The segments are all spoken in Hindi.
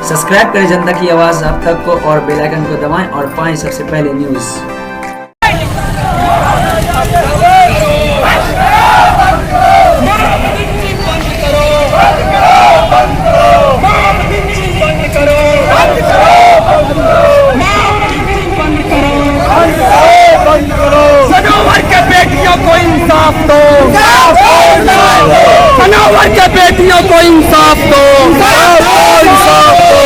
सब्सक्राइब करें जनता की आवाज़ अब तक को और बेल आइकन को दबाएं और पाएं सबसे पहले न्यूज़। सनोवर के बेटियों को इंसाफ दो, सनोवर के बेटियों को इंसाफ दो, इंसाफ दो।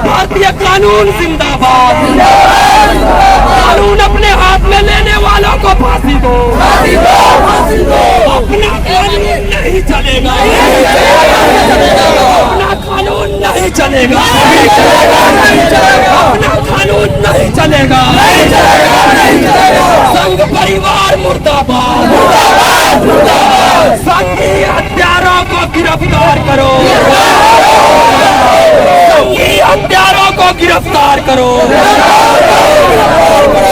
भारतीय कानून जिंदाबाद, कानून अपने हाथ में लेने वालों को फांसी दो, अपना कानून नहीं चलेगा, अपना कानून नहीं चलेगा, अपना कानून नहीं चलेगा। संघ परिवार मुर्दाबाद, संघी हत्यारों को गिरफ्तार करो, संघी हत्यारों को गिरफ्तार करो,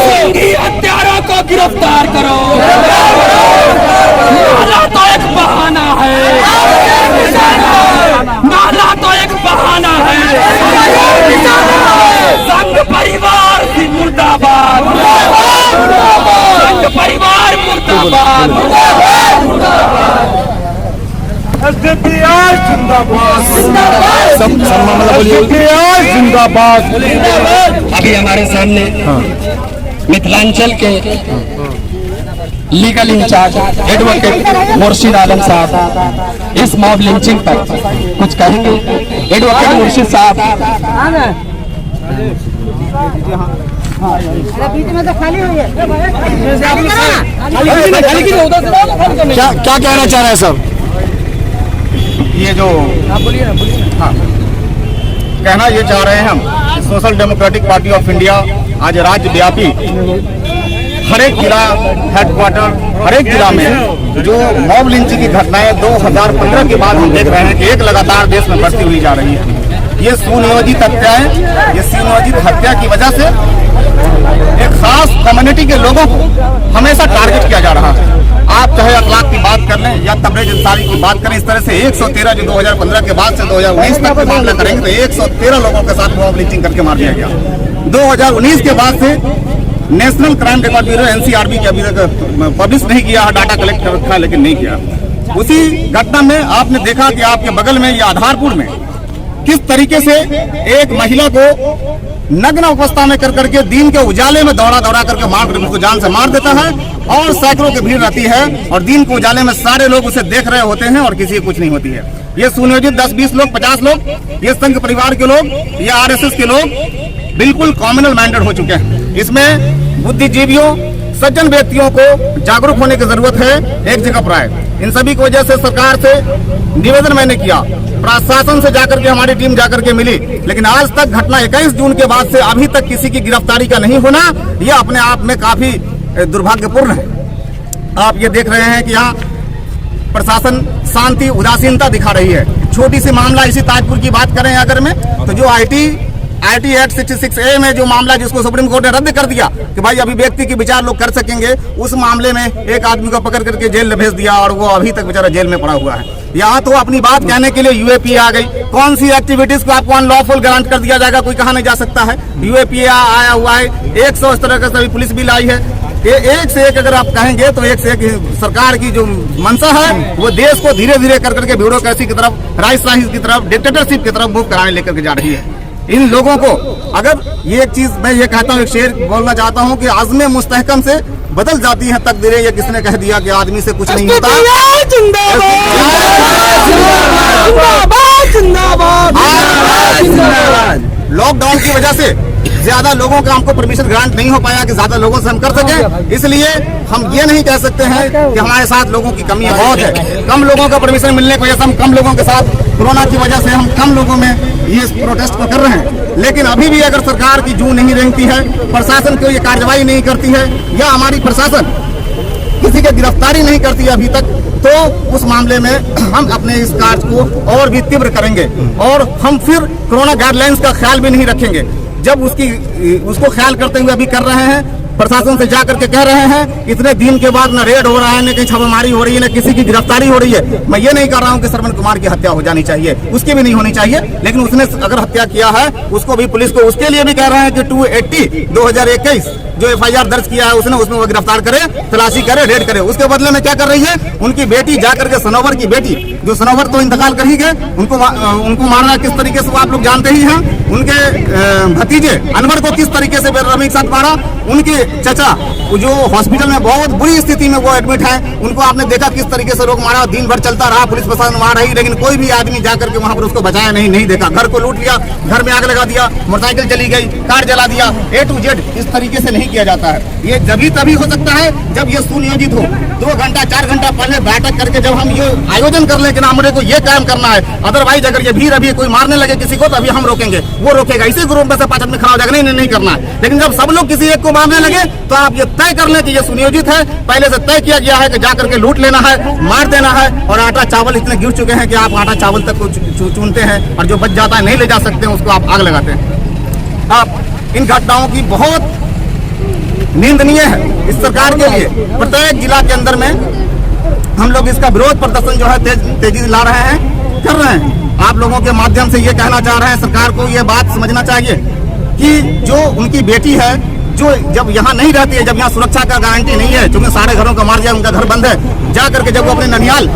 संघी हत्यारों को गिरफ्तार करो। नाला तो एक बहाना है, नाला तो एक बहाना है। संघ परिवार की मुर्दाबाद, संघ परिवार मुर्दाबाद, जिंदाबाद। अभी हमारे सामने मिथिलांचल के लीगल इंचार्ज एडवोकेट मुर्शिद आलम साहब इस मॉब लिंचिंग पर कुछ कहेंगे। एडवोकेट मुर्शिद साहब। बीच में तो खाली हुई है। क्या कहना चाह रहे हैं सर? ये जो बोलिए ना, बोलिए। हाँ, कहना ये चाह रहे हैं हम, social democratic party of India आज राज्य व्यापी हर एक जिला हेडक्वार्टर, हर एक जिला में जो मॉब लिंचिंग की घटनाएं 2015 के बाद हम देख रहे हैं कि एक लगातार देश में बढ़ती हुई जा रही है। ये सुनियोजित हत्याएं, ये सुनियोजित हत्या की वजह से एक खास कम्युनिटी के लोगों को हमेशा टारगेट किया जा रहा है। आप चाहे अखलाक की बात कर लें या तबरेज इंसानी की बात करें, इस तरह से 113 जो 2015 के बाद से 2019 तक का मामला करेंगे तो 113 लोगों के साथ मॉब लिंचिंग करके मार दिया गया। 2019 के बाद से national crime record bureau NCRB के अभी तक पब्लिश नहीं किया, डाटा कलेक्ट कर रखा है लेकिन नहीं किया। उसी घटना में आपने देखा कि आपके बगल में या आधारपुर में किस तरीके से एक महिला को नग्न अवस्था में कर करके दिन के उजाले में दौड़ा दौड़ा करके मार उसको जान से मार देता है और सैकड़ों की भीड़ रहती है और दिन के उजाले में सारे लोग उसे देख रहे होते हैं और किसी की कुछ नहीं होती है। ये सुनियोजित 10-20 लोग, 50 लोग, ये संघ परिवार के लोग, ये RSS के लोग बिल्कुल कॉम्युनल माइंडेड हो चुके हैं। इसमें बुद्धिजीवियों, सज्जन व्यक्तियों को जागरूक होने की जरूरत है, एक जगह पर आए। इन सभी की वजह से सरकार से निवेदन मैंने किया, प्रशासन से जाकर के हमारी टीम जाकर के मिली, लेकिन आज तक घटना 21 जून के बाद से अभी तक किसी की गिरफ्तारी का नहीं होना, यह अपने आप में काफी दुर्भाग्यपूर्ण है। आप ये देख रहे हैं कि यहाँ प्रशासन शांति उदासीनता दिखा रही है। छोटी सी मामला इसी ताजपुर की बात करें अगर में, तो जो IT एक्ट 66A में जो मामला जिसको सुप्रीम कोर्ट ने रद्द कर दिया कि भाई अभिव्यक्ति की विचार लोग कर सकेंगे, उस मामले में एक आदमी को पकड़ करके जेल में भेज दिया और वो अभी तक बेचारा जेल में पड़ा हुआ है। यहाँ तो अपनी बात कहने के लिए UAPA आ गई। कौन सी एक्टिविटीज को आपको अनलॉफुल ग्रांट कर दिया जाएगा, कोई कहा नहीं जा सकता है। UAPA आया हुआ है, 100 इस तरह का सभी पुलिस बिल आई है। ये एक से एक अगर आप कहेंगे तो एक से एक सरकार की जो मंशा है वो देश को धीरे धीरे कर करके ब्यूरोक्रेसी की तरफ, राइस की तरफ, डिक्टेटरशिप की तरफ मूव कराने लेकर के जा रही है। इन लोगों को अगर ये एक चीज मैं ये कहता हूँ, एक शेर बोलना चाहता हूँ कि आज़्म मुस्तहकम से बदल जाती है तकदीरें। ये किसने कह दिया कि आदमी से कुछ नहीं होता। लॉकडाउन की वजह से ज्यादा लोगों का हमको परमिशन ग्रांट नहीं हो पाया कि ज्यादा लोगों से हम कर सके, इसलिए हम ये नहीं कह सकते हैं कि हमारे साथ लोगों की कमी बहुत है। कम लोगों का परमिशन मिलने की वजह से हम कम लोगों के साथ, कोरोना की वजह से हम कम लोगों में ये प्रोटेस्ट को कर रहे हैं। लेकिन अभी भी अगर सरकार की जू नहीं रेंगती है, प्रशासन को ये कार्रवाई नहीं करती है, या हमारी प्रशासन किसी की गिरफ्तारी नहीं करती है अभी तक, तो उस मामले में हम अपने इस कार्य को और भी तीव्र करेंगे और हम फिर कोरोना गाइडलाइंस का ख्याल भी नहीं रखेंगे। जब उसको ख्याल करते हुए अभी कर रहे हैं, प्रशासन से जा करके कह रहे हैं, इतने दिन के बाद न रेड हो रहा है, न कहीं छापामारी हो रही है, न किसी की गिरफ्तारी हो रही है। मैं ये नहीं कर रहा हूँ कि श्रवण कुमार की हत्या हो जानी चाहिए, उसकी भी नहीं होनी चाहिए, लेकिन उसने अगर हत्या किया है उसको भी पुलिस को उसके लिए भी कह रहे हैं कि 280/2021 जो FIR दर्ज किया है उसने, उसमें वो गिरफ्तार करे, तलाशी करे, रेड करे। उसके बदले में क्या कर रही है, उनकी बेटी जाकर के सनोवर की बेटी, जो सनोवर तो इंतकाल कर ही गए, उनको मारना किस तरीके से वो आप लोग जानते ही हैं। उनके भतीजे अनवर को किस तरीके से बेरहमी के साथ मारा, उनके चचा जो हॉस्पिटल में बहुत बुरी स्थिति में वो एडमिट है, उनको आपने देखा किस तरीके से लोग मारा। दिन भर चलता रहा, पुलिस प्रशासन मार रही, लेकिन कोई भी आदमी जाकर के वहां पर उसको बचाया नहीं देखा। घर को लूट लिया, घर में आग लगा दिया, मोटरसाइकिल चली गई, कार जला दिया, A to Z इस तरीके से नहीं किया जाता है। ये जभी तभी हो सकता है जब ये सुनियोजित हो, 2 घंटा 4 घंटा पहले बैठक करके जब हम ये आयोजन कर ले कि हमारे को ये काम करना है। अदरवाइज अगर ये भीड़ अभी कोई मारने लगे किसी को तो अभी हम रोकेंगे, वो रोकेगा, इसी ग्रुप में से 5 आदमी खड़ा हो जाएगा, नहीं करना है। लेकिन जब सब लोग किसी एक को मारने लगे तो आप ये तय कर लें कि ये सुनियोजित है, पहले से तय किया गया है कि जाकर के लूट लेना है, मार देना है। और आटा चावल इतने गिर चुके हैं कि आप आटा चावल तक को चुनते हैं और जो बच जाता है नहीं ले जा सकते हैं, उसको आप आग लगाते हैं। अब इन घटनाओं की बहुत निंदनीय है इस सरकार के लिए। प्रत्येक जिला के अंदर में हम लोग इसका विरोध प्रदर्शन जो है तेजी ला रहे हैं, कर रहे हैं। आप लोगों के माध्यम से ये कहना चाह रहे हैं, सरकार को ये बात समझना चाहिए कि जो उनकी बेटी है, जो जब यहाँ नहीं रहती है, जब यहाँ सुरक्षा का गारंटी नहीं है, क्योंकि सारे घरों का मार दिया, उनका घर बंद है, जा करके जब वो अपने ननियाल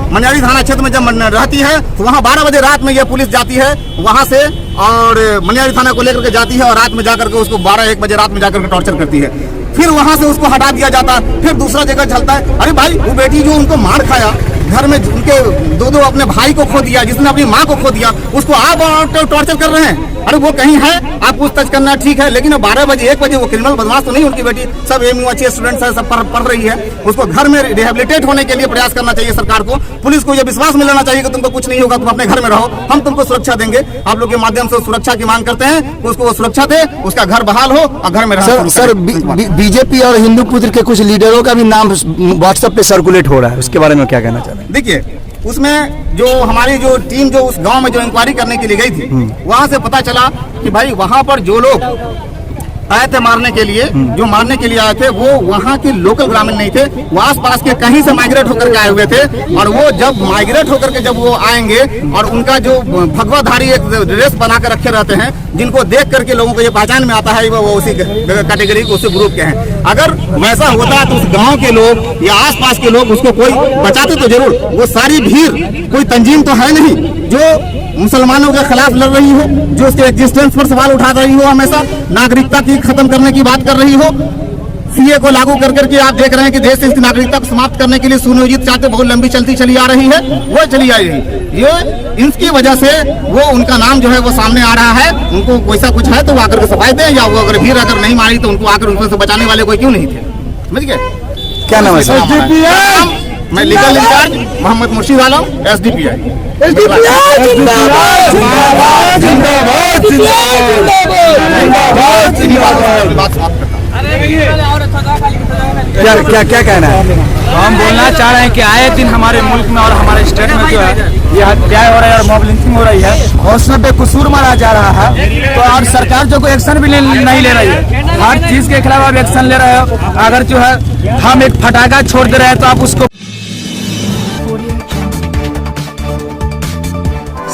मनियारी थाना क्षेत्र में जब रहती है तो वहाँ 12 बजे रात में ये पुलिस जाती है वहाँ से और मनियारी थाना को लेकर के जाती है और रात में जाकर के उसको 12-1 बजे रात में जाकर के टॉर्चर करती है। फिर वहाँ से उसको हटा दिया जाता है, फिर दूसरा जगह चलता है। अरे भाई, वो बेटी जो उनको मार खाया, घर में उनके 2 अपने भाई को खो दिया, जिसने अपनी माँ को खो दिया, उसको आप टॉर्चर कर रहे हैं। अरे वो कहीं है, आप पूछताछ करना ठीक है, लेकिन 12 बजे 1 बजे वो क्रिमिनल बदमाश तो नहीं, उनकी बेटी सब MUH स्टूडेंट्स है, सब पढ़ रही है, उसको घर में रिहेबिलिटेट होने के लिए प्रयास करना चाहिए सरकार को। पुलिस को ये विश्वास मिलाना चाहिए कि तुमको कुछ नहीं होगा, तुम अपने घर में रहो, हम तुमको सुरक्षा देंगे। आप लोग के माध्यम से सुरक्षा की मांग करते हैं, उसको वो सुरक्षा दे, उसका घर बहाल हो और घर में रहो। सर, बीजेपी और हिंदू पुत्र के कुछ लीडरों का भी नाम व्हाट्सएप पे सर्कुलेट हो रहा है, उसके बारे में क्या कहना चाहते हैं? देखिए, उसमें जो हमारी जो टीम जो उस गांव में जो इंक्वायरी करने के लिए गई थी, वहां से पता चला कि भाई वहां पर जो लोग आए थे मारने के लिए, जो मारने के लिए आए थे वो वहाँ के लोकल ग्रामीण नहीं थे, वो आसपास के कहीं से माइग्रेट होकर के आए हुए थे। और वो जब माइग्रेट होकर के जब वो आएंगे और उनका जो भगवाधारी एक ड्रेस बना कर रखे रहते हैं, जिनको देख करके लोगों को ये पहचान में आता है वो उसी कैटेगरी उसी ग्रुप के हैं। अगर वैसा होता तो उस गाँव के लोग या आसपास के लोग उसको कोई बचाते तो जरूर। वो सारी भीड़ कोई तंजीम तो है नहीं जो मुसलमानों के खिलाफ लड़ रही हो, जो उसके एग्जिस्टेंस पर सवाल उठा रही हो, हमेशा नागरिकता की खत्म करने की बात कर रही हो। CA को लागू कर करके आप देख रहे हैं कि देश से इसकी नागरिकता को समाप्त करने के लिए सुनियोजित चाहते बहुत लंबी चलती चली आ रही है, वो चली आ रही है। ये इसकी वजह से वो उनका नाम जो है वो सामने आ रहा है। उनको वैसा कुछ है तो वो आकर के सफाई दें, या वो अगर भीड़ अगर नहीं मारी तो उनको आकर उनसे बचाने वाले कोई क्यों नहीं थे? समझ गए? क्या नाम है सर? मैं लीगल इंचार्ज मोहम्मद मुर्शीद आलम, SDPI। क्या कहना है? हम बोलना चाह रहे हैं कि आए दिन हमारे मुल्क में और हमारे स्टेट में जो है ये हत्याएं हो रही है और मॉब लिंचिंग हो रही है, हौसले पे कसूर मारा जा रहा है। तो और सरकार जो कोई एक्शन भी नहीं ले रही है, हर चीज के खिलाफ आप एक्शन ले रहे हो। अगर जो है हम एक फटाका छोड़ दे रहे हैं तो आप उसको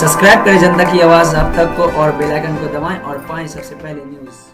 सब्सक्राइब करें जनता की आवाज़ आप तक को और बेल आइकन को दबाएं और पाएं सबसे पहले न्यूज़।